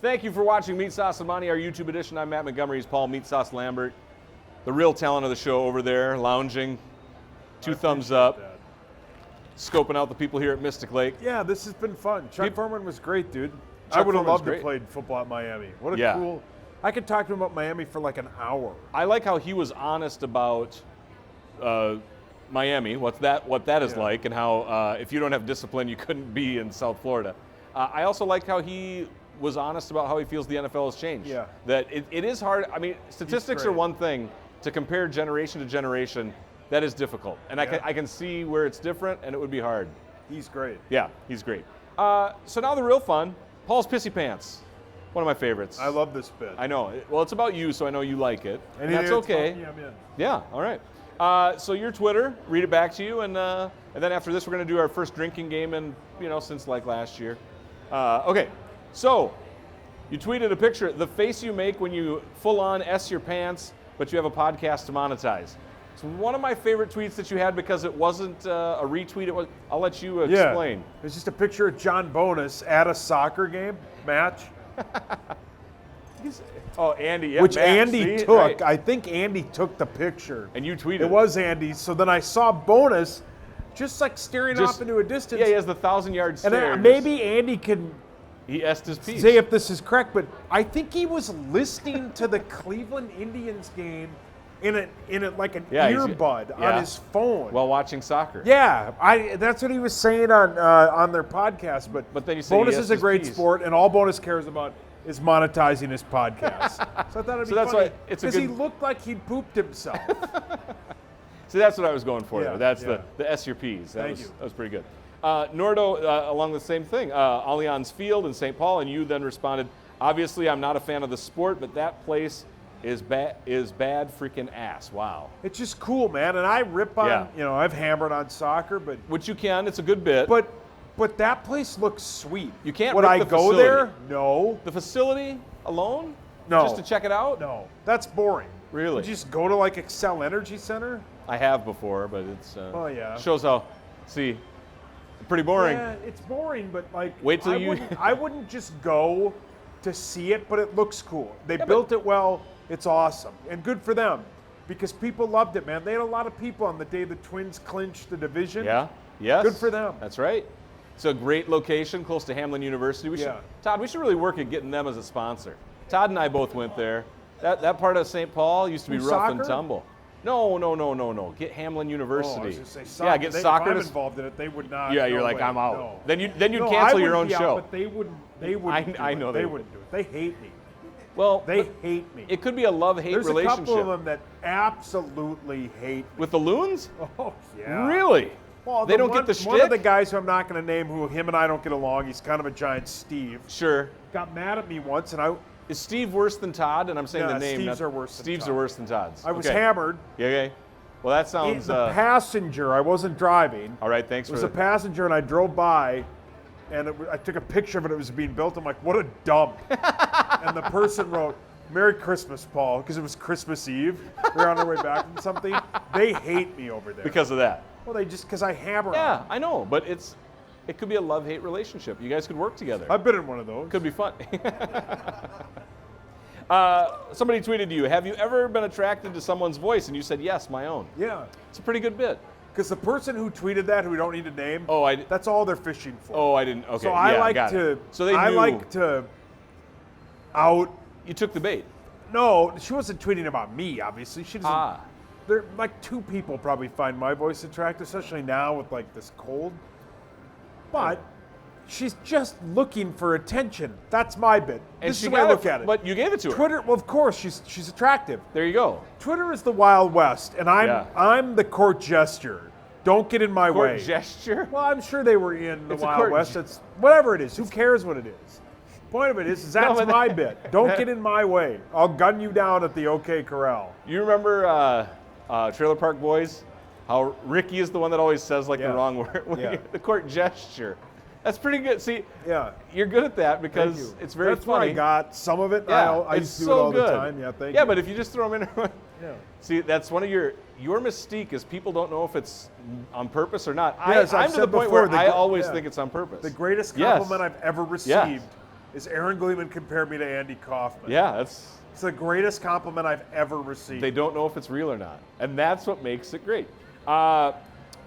Thank you for watching Meatsauce Monty, our YouTube edition. I'm Matt Montgomery. He's Paul Meatsauce Lambert, the real talent of the show over there, lounging, two thumbs up, scoping out the people here at Mystic Lake. Yeah, this has been fun. Chuck Furman was great, dude. Chuck I would have Furman's loved to great. play football at Miami. What a cool. I could talk to him about Miami for like an hour. I like how he was honest about Miami, what that is like, and how if you don't have discipline, you couldn't be in South Florida. I also like how he was honest about how he feels the NFL has changed. Yeah. That it is hard. I mean, statistics are one thing. To compare generation to generation, that is difficult. And I can see where it's different, and it would be hard. He's great. Yeah, he's great. So now the real fun, Paul's Pissy Pants. One of my favorites. I love this bit. I know. Well, it's about you, so I know you like it. And that's it's okay. fun. Yeah, I'm in. Yeah, all right. So your Twitter, read it back to you, and then after this, we're going to do our first drinking game, since like last year. Okay, so you tweeted a picture, the face you make when you full-on S your pants, but you have a podcast to monetize. It's one of my favorite tweets that you had because it wasn't a retweet. I'll let you explain. Yeah. It's just a picture of John Bonus at a soccer game match. Oh, Andy. Yeah, Which Matt, Andy see? took. Right. I think Andy took the picture. And you tweeted it. Was Andy. So then I saw Bonus just like staring off into a distance. Yeah, he has the 1,000-yard stare. And maybe Andy can S'd his piece. say if this is correct, but I think he was listening to the Cleveland Indians game in like an earbud on his phone while watching soccer. Yeah, that's what he was saying on their podcast. But then you say Bonus is a great sport, and all Bonus cares about is monetizing his podcast. So I thought it'd be that's funny why it's because he looked like he'd pooped himself. See, that's what I was going for. Yeah, there. That's yeah. the S your P's. That Thank you. was pretty good. Nordo, along the same thing, Allianz Field in St. Paul, and you then responded, obviously I'm not a fan of the sport, but that place is bad freaking ass. Wow. It's just cool, man. And I rip on, I've hammered on soccer, but which you can. It's a good bit. But that place looks sweet. You can't. Would rip I the go facility. there? No. The facility alone? No. Just to check it out? No. That's boring. Really? Would you just go to like Excel Energy Center? I have before, but it's shows how. See, pretty boring. Yeah, it's boring, but like. Wait till I wouldn't just go to see it, but it looks cool. They built it well. It's awesome and good for them, because people loved it, man. They had a lot of people on the day the Twins clinched the division. Yeah. Yes. Good for them. That's right. It's a great location, close to Hamlin University. Todd, we should really work at getting them as a sponsor. Todd and I both went there. That part of St. Paul used to be rough and tumble. No. Get Hamlin University. I was gonna say soccer. Get soccer. If I'm involved in it, they would not. Yeah, you're like, way. I'm out. No. Then you'd cancel your own show. But they wouldn't. They wouldn't. I know they wouldn't do it. They hate me. Well, they hate me. It could be a love-hate relationship. There's a couple of them that absolutely hate me. With the Loons? Oh yeah. Really? Well, they don't get the shtick? One of the guys who I'm not going to name, who him and I don't get along, he's kind of a giant Steve. Sure. Got mad at me once, and Is Steve worse than Todd? And I'm saying the name. Steve's are worse than Steve's Todd. are worse than Todd's. I was hammered. Yeah, okay. Well, that sounds. The passenger, I wasn't driving. All right, thanks for that. It was a passenger, and I drove by, and I took a picture of it. It was being built. I'm like, what a dump. And the person wrote, Merry Christmas, Paul, because it was Christmas Eve. We were on our way back from something. They hate me over there. Because of that? Well, because I hammer Yeah, on them. I know, but it could be a love-hate relationship. You guys could work together. I've been in one of those. Could be fun. Somebody tweeted to you, have you ever been attracted to someone's voice? And you said, yes, my own. Yeah. It's a pretty good bit. Because the person who tweeted that, who we don't need to name, that's all they're fishing for. Oh, I didn't. Okay. So I like to out. You took the bait. No, she wasn't tweeting about me, obviously. She doesn't. There, like, two people probably find my voice attractive, especially now with like this cold. But she's just looking for attention. That's my bit. And this is the way I look at it. But you gave it to her. Twitter, well, of course, she's attractive. There you go. Twitter is the Wild West, and I'm the court gesture. Don't get in my way. Court gesture? Well, I'm sure they were in the Wild West. It's whatever it is. Who cares what it is? Point of it is that's my bit. Don't get in my way. I'll gun you down at the OK Corral. You remember Trailer Park Boys? How Ricky is the one that always says the wrong word. The court gesture. That's pretty good. See, you're good at that because it's very That's funny. Where I got some of it. Yeah, I used to do it all the time. Yeah, thank you. Yeah, but if you just throw them in, see, that's one of your mystique is people don't know if it's on purpose or not. Yes, I'm to the point where I always think it's on purpose. The greatest compliment I've ever received is Aaron Gleeman compared me to Andy Kaufman. Yeah, It's the greatest compliment I've ever received. they don't know if it's real or not. And that's what makes it great.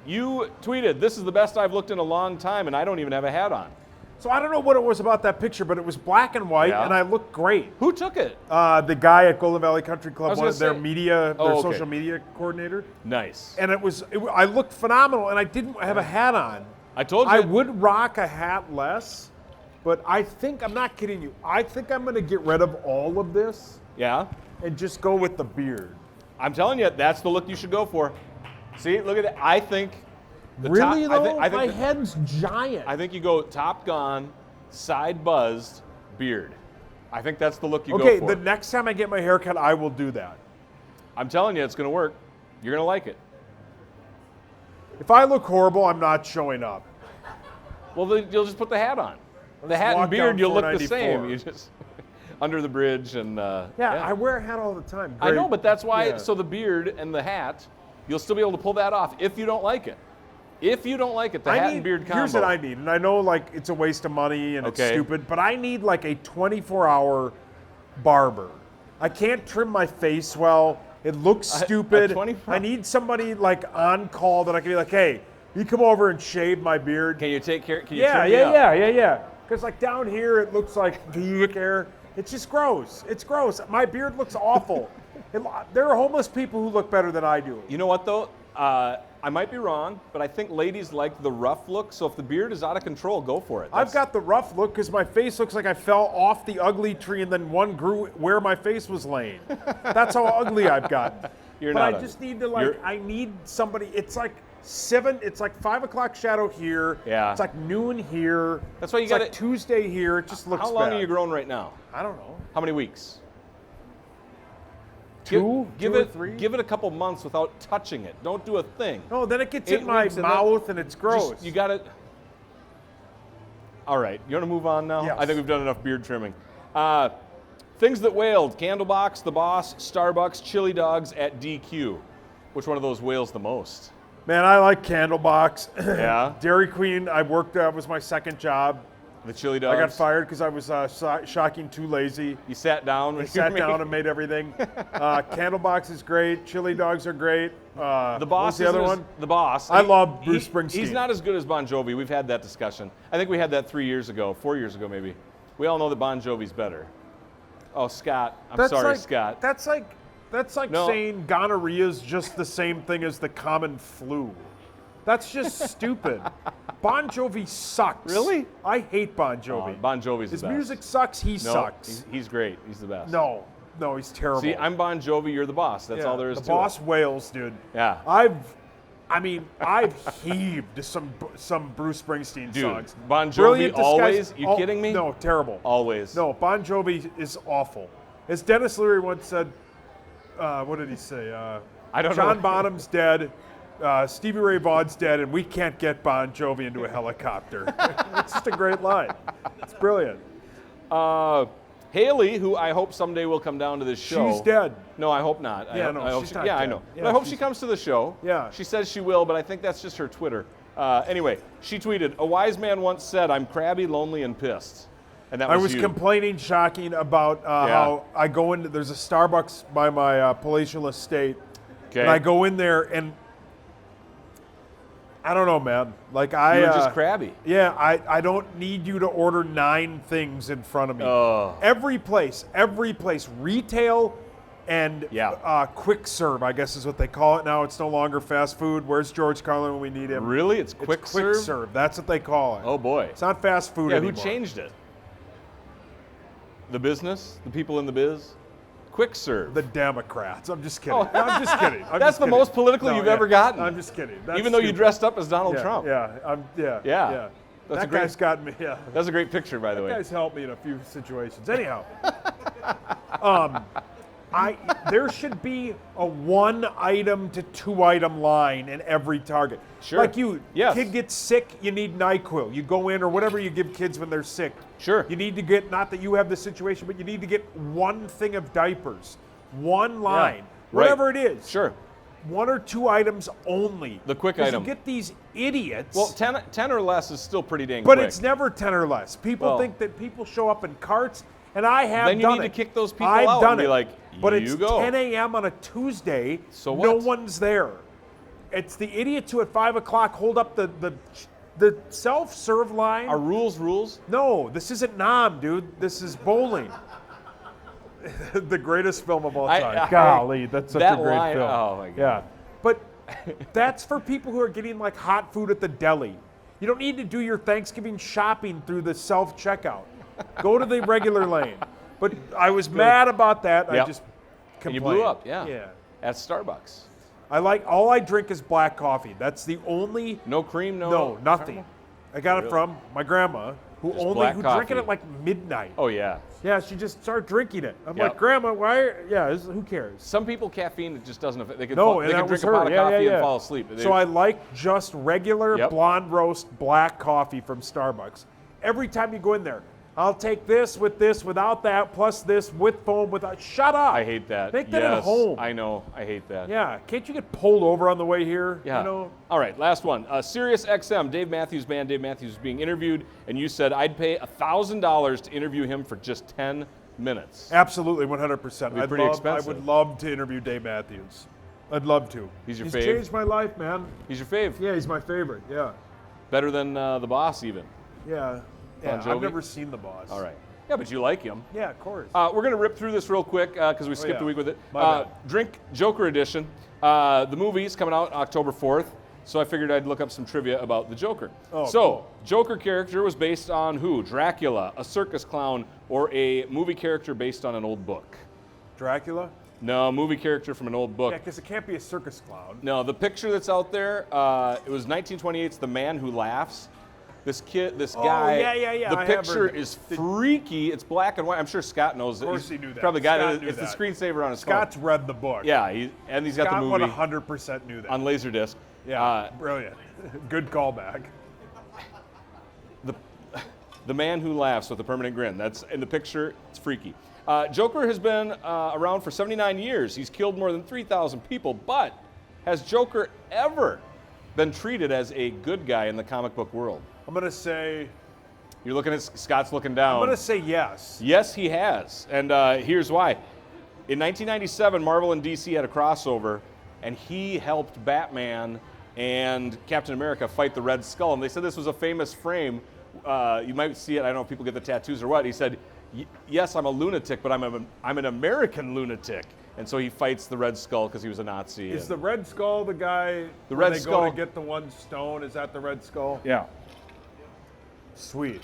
You tweeted, "This is the best I've looked in a long time, and I don't even have a hat on." So I don't know what it was about that picture, but it was black and white, Yeah. and I looked great. Who took it? The guy at Golden Valley Country I Club, was one of their gonna say- their social media coordinator, Nice. and I looked phenomenal, and I didn't have a hat on. I told you. I would rock a hat less, but I think, I'm not kidding you, I think I'm going to get rid of all of this Yeah. and just go with the beard. I'm telling you, that's the look you should go for. See, look at that. I think. Really, top, though? I think My the- head's giant. I think you go top gone, side buzzed, beard. I think that's the look you Okay, go for. the next time I get my hair cut, I will do that. I'm telling you, it's going to work. You're going to like it. If I look horrible, I'm not showing up. Well, then you'll just put the hat on. The hat walk and beard, down you'll look the 494. same. You just under the bridge and. Yeah, I wear a hat all the time. I know, but that's why. Yeah. So the beard and the hat, you'll still be able to pull that off if you don't like it. If you don't like it, the hat and beard combo. Here's what I need, and I know like it's a waste of money and it's Okay. stupid, but I need like a 24-hour barber. I can't trim my face well. It looks stupid. 24 I need somebody like on call that I can be like, hey, you come over and shave my beard. Can you take care? Can you Yeah, trim me up? yeah. Because like down here, it looks like hair. It's just gross. It's gross. My beard looks awful. There are homeless people who look better than I do. You know what though? I might be wrong, but I think ladies like the rough look. So if the beard is out of control, go for it. I've got the rough look because my face looks like I fell off the ugly tree and then one grew where my face was laying. That's how ugly I've gotten. You're but not I ugly. just need to like, I need somebody. It's like 5 o'clock shadow here. Yeah. It's like noon here. That's why you it's got like Tuesday here. It just looks How long bad. are you growing right now? I don't know. How many weeks? Two Give or it. three? Give it a couple months without touching it. Don't do a thing. No, then it gets 8 in my weeks and then mouth and it's gross. You got it. All right. You want to move on now? Yes. I think we've done enough beard trimming. Things that wailed: Candlebox, The Boss, Starbucks, Chili Dogs at DQ. Which one of those wails the most? Man, I like Candlebox. Yeah. Dairy Queen, I worked, was my second job. The Chili Dogs. I got fired because I was shocking too lazy. You sat down. When I sat down and made everything. Candlebox is great. Chili Dogs are great. The Boss. What's the other isn't one? The Boss. I love Bruce Springsteen. He's not as good as Bon Jovi. We've had that discussion. I think we had that 4 years ago maybe. We all know that Bon Jovi's better. Oh, Scott. I'm sorry, Scott. That's like No. saying gonorrhea is just the same thing as the common flu. That's just stupid. Bon Jovi sucks. Really? I hate Bon Jovi. Bon Jovi's His the best. music sucks. He No, sucks. He's great. He's the best. No, he's terrible. See, I'm Bon Jovi. You're the Boss. That's all there is the to Boss it. wails, dude. Yeah. I've heaved some Bruce Springsteen Dude, songs. Bon Jovi Brilliant always? disguise- You kidding me? No, terrible. Always. No, Bon Jovi is awful. As Dennis Leary once said, what did he say? I don't know. John Bonham's dead, Stevie Ray Vaughan's dead, and we can't get Bon Jovi into a helicopter. It's just a great line. It's brilliant. Haley, who I hope someday will come down to this show. She's dead. No, I hope not. Yeah, I hope she's she, not yeah, I dead. know. Yeah, but I hope she she's- comes to the show. Yeah. She says she will, but I think that's just her Twitter. Anyway, she tweeted, "A wise man once said, I'm crabby, lonely, and pissed." And that I was was you. complaining, shocking about how I go into, there's a Starbucks by my palatial estate, Okay. and I go in there and I don't know, man. Like You were just crabby. Yeah, I don't need you to order 9 things in front of me. Oh. Every place, retail and Yeah. quick serve, I guess is what they call it now. It's no longer fast food. Where's George Carlin when we need him? Really? It's It's quick quick serve? That's what they call it. Oh, boy. It's not fast food Yeah, anymore. who changed it? The business? The people in the biz? Quick serve. The Democrats. I'm just kidding. Oh. I'm just kidding. I'm That's just the kidding. most political No, you've yeah. ever gotten. I'm just kidding. That's Even though you stupid. dressed up as Donald Trump. Yeah. Yeah. That's That a great- guy's got me. Yeah. That's a great picture, by the That way. guy's helped me in a few situations. Anyhow, there should be a 1-item to 2-item line in every Target. Sure. Like Yes. kid gets sick, you need NyQuil. You go in or whatever you give kids when they're sick. Sure. You need to get, not that you have this situation, but you need to get 1 thing of diapers, 1 line, Right. whatever it is. Sure. 1 or 2 items only. The quick 'Cause item. You get these idiots. Well, 10 or less is still pretty dang but quick. it's never 10 or less. People Well. think that people show up in carts, and I have Then you done need it. to kick those people I've out done and be it. like, but "You it's go." 10 a.m. on a Tuesday. So No what? one's there. It's the idiots who at 5 o'clock hold up the self-serve line. Are rules? No, this isn't Nam, dude. This is bowling. The greatest film of all time. Golly, that's such that a great line, film. oh my God. Yeah, but that's for people who are getting like hot food at the deli. You don't need to do your Thanksgiving shopping through the self-checkout. Go to the regular lane. But I was mad about that. Yep. I just And complained. you blew up, yeah. Yeah. At Starbucks. All I drink is black coffee. That's the only. No cream, No, nothing. I got it from my grandma, who Just black drank it coffee. at like midnight. Oh yeah. Yeah, she just started drinking it. I'm Yep. like, Grandma, why? Who cares? Some people caffeine it just doesn't affect. They can No, fall, and they that can was drink a pot her. of coffee and fall asleep. So I like just regular Yep. blonde roast black coffee from Starbucks. Every time you go in there, I'll take this with this, without that, plus this with foam, without. Shut up. I hate that. Make that yes, at home. I know. I hate that. Yeah, can't you get pulled over on the way here? Yeah. You know? All right, last one. Sirius XM, Dave Matthews Band. Dave Matthews is being interviewed, and you said I'd pay $1,000 to interview him for just 10 minutes. Absolutely, 100%. It'd be pretty expensive. I would love to interview Dave Matthews. I'd love to. He's your He's fave? changed my life, man. He's your fave. Yeah, he's my favorite. Yeah. Better than the boss, even. Yeah. Yeah, Jovi? I've never seen The Boss. All right. Yeah, but you like him. Yeah, of course. We're going to rip through this real quick because we skipped yeah. a week with it. My bad. Drink Joker edition. The movie's coming out October 4th, so I figured I'd look up some trivia about the Joker. Oh, so, cool. Joker character was based on who? Dracula, a circus clown, or a movie character based on an old book? Dracula? No, movie character from an old book. Yeah, because it can't be a circus clown. No, the picture that's out there, it was 1928's The Man Who Laughs. This guy. yeah. The I have picture heard. is freaky. It's black and white. I'm sure Scott knows it. Of course he knew that. Probably got Scott it. knew It's the that. screensaver on his Scott's phone. read the book. Yeah, he's got Scott the movie 100% knew that. on Laserdisc. Yeah, brilliant. Good callback. The Man Who Laughs with a Permanent Grin. That's in the picture. It's freaky. Joker has been around for 79 years. He's killed more than 3,000 people. But has Joker ever been treated as a good guy in the comic book world? I'm going to say... You're looking at Scott's looking down. I'm going to say yes. Yes, he has. And here's why. In 1997, Marvel and DC had a crossover, and he helped Batman and Captain America fight the Red Skull. And they said this was a famous frame. You might see it. I don't know if people get the tattoos or what. He said, yes, I'm a lunatic, but I'm an American lunatic. And so he fights the Red Skull because he was a Nazi. Is the Red Skull the guy The when Red they Skull- go to get the one stone? Is that the Red Skull? Yeah. Sweet.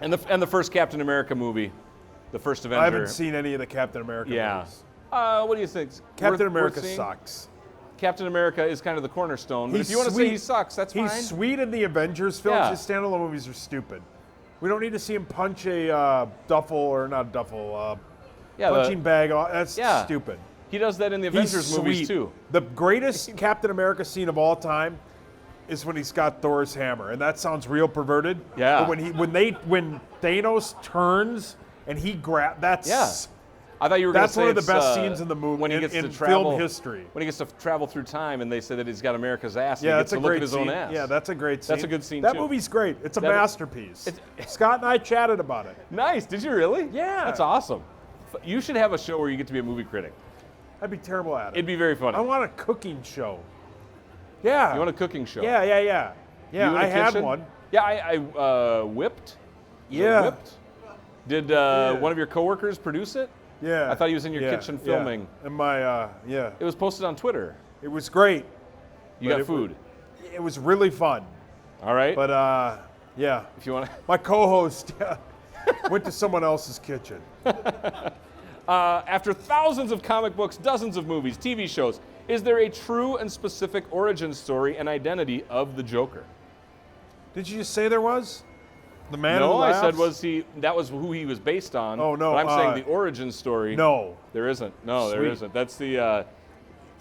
And the first Captain America movie, the first Avenger. I haven't seen any of the Captain America Yeah. movies. What do you think? Captain Worth America seeing? sucks. Captain America is kind of the cornerstone. But if you want to say he sucks, that's fine. He's sweet in the Avengers films. Yeah. His standalone movies are stupid. We don't need to see him punch a duffel, or not duffel, punching bag. That's stupid. He does that in the Avengers movies too. The greatest Captain America scene of all time is when he's got Thor's hammer, and that sounds real perverted. Yeah. But when Thanos turns and he that's I thought you were going to that's say one of the it's, best scenes in the movie when he gets in to travel, film history. When he gets to travel through time, and they say that he's got America's ass. And Yeah, he gets that's a to look great at his scene. own ass. Yeah, that's a great scene. That's a good scene That too. movie's great. It's a That- masterpiece. Scott and I chatted about it. Nice. Did you really? Yeah. That's awesome. You should have a show where you get to be a movie critic. I'd be terrible at it. It'd be very funny. I want a cooking show. Yeah. You want a cooking show? Yeah. You Yeah, in I a had kitchen? one. Yeah, I whipped. Yeah. Whipped. Did one of your coworkers produce it? Yeah. I thought he was in your kitchen filming. Yeah. And my, It was posted on Twitter. It was great. You But got food. It was really fun. All right. But, yeah. if you want to. My co-host went to someone else's kitchen. After thousands of comic books, dozens of movies, TV shows, is there a true and specific origin story and identity of the Joker? Did you just say there was? The man who No, I laughs? said that was who he was based on. Oh, no, But I'm saying the origin story. No. There isn't. No, there Sweet. isn't. That's the,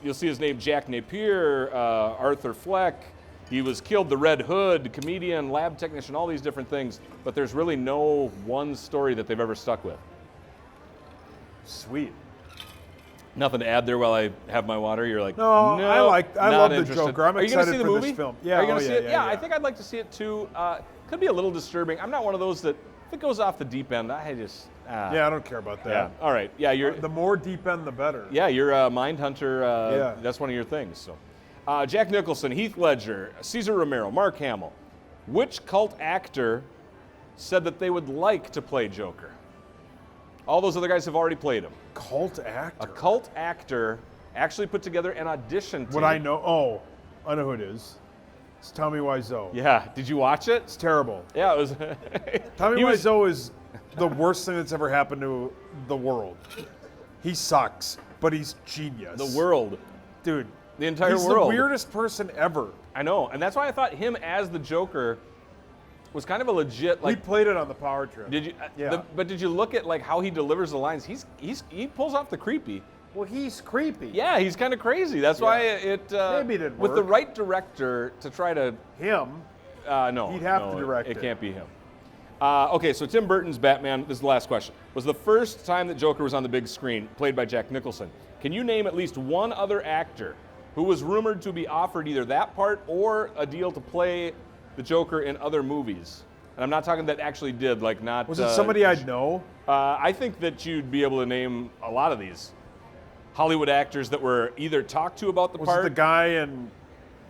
you'll see his name, Jack Napier, Arthur Fleck. He was killed, the Red Hood, comedian, lab technician, all these different things. But there's really no one story that they've ever stuck with. Sweet. Nothing to add there while I have my water. You're like, No, I love the interested. Joker. I'm Are you gonna excited see the for movie? this film. Yeah, Are you gonna oh, see yeah, it? yeah, I think I'd like to see it too. Could be a little disturbing. I'm not one of those that if it goes off the deep end, I just. Yeah, I don't care about that. Yeah. All right. Yeah, you're. The more deep end, the better. Yeah, you're a mind hunter. Yeah. That's one of your things. So, Jack Nicholson, Heath Ledger, Cesar Romero, Mark Hamill. Which cult actor said that they would like to play Joker? All those other guys have already played him. Cult actor? A cult actor actually put together an audition tape. What I know? Oh, I know who it is. It's Tommy Wiseau. Yeah. Did you watch it? It's terrible. Yeah, it was. Tommy Wiseau is the worst thing that's ever happened to the world. He sucks, but he's genius. The world. Dude. The entire he's world. He's the weirdest person ever. I know, and that's why I thought him as the Joker was kind of a legit We played it on the power trip. Did you? Yeah. But did you look at like how he delivers the lines? He pulls off the creepy. Well, he's creepy. Yeah, he's kind of crazy. That's why it. Maybe it didn't with the work. right director to try to. Him. No. He'd have to direct it. it. It can't be him. Okay, so Tim Burton's Batman. This is the last question. Was the first time that Joker was on the big screen, played by Jack Nicholson. Can you name at least one other actor who was rumored to be offered either that part or a deal to play the Joker in other movies? And I'm not talking that actually did, like not. Was it somebody I'd know? I think that you'd be able to name a lot of these Hollywood actors that were either talked to about the Was part. it the guy in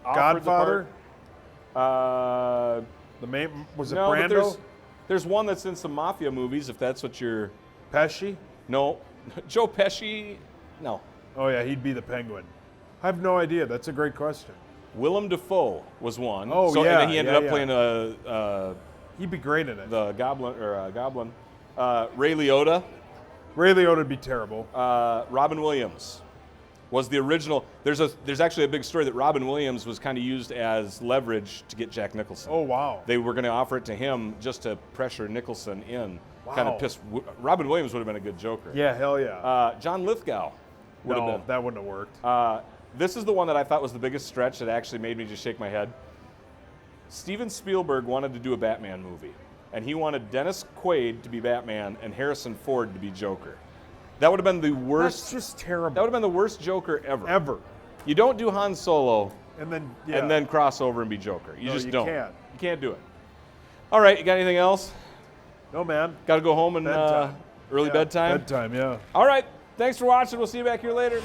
offered the Godfather? part. The main was it No, but Brando? there's one that's in some mafia movies. If that's what you're. Pesci? No, Joe Pesci. No. Oh yeah, he'd be the Penguin. I have no idea. That's a great question. Willem Dafoe was one. Oh, so, yeah, And then he ended up yeah. playing He'd be great in it. the Goblin or Goblin. Ray Liotta. Ray Liotta would be terrible. Robin Williams was the original. There's actually a big story that Robin Williams was kind of used as leverage to get Jack Nicholson. Oh wow. They were going to offer it to him just to pressure Nicholson in. Wow. Kind of piss. Robin Williams would have been a good Joker. Yeah, hell yeah. John Lithgow would have No, been. that wouldn't have worked. This is the one that I thought was the biggest stretch that actually made me just shake my head. Steven Spielberg wanted to do a Batman movie, and he wanted Dennis Quaid to be Batman and Harrison Ford to be Joker. That would have been the worst. That's just terrible. That would have been the worst Joker ever. Ever. You don't do Han Solo And then and then cross over and be Joker. You No, just you don't. can't. You can't do it. All right, you got anything else? No man. Got to go home and Bedtime. early Yeah, bedtime? Bedtime, yeah. All right, thanks for watching. We'll see you back here later.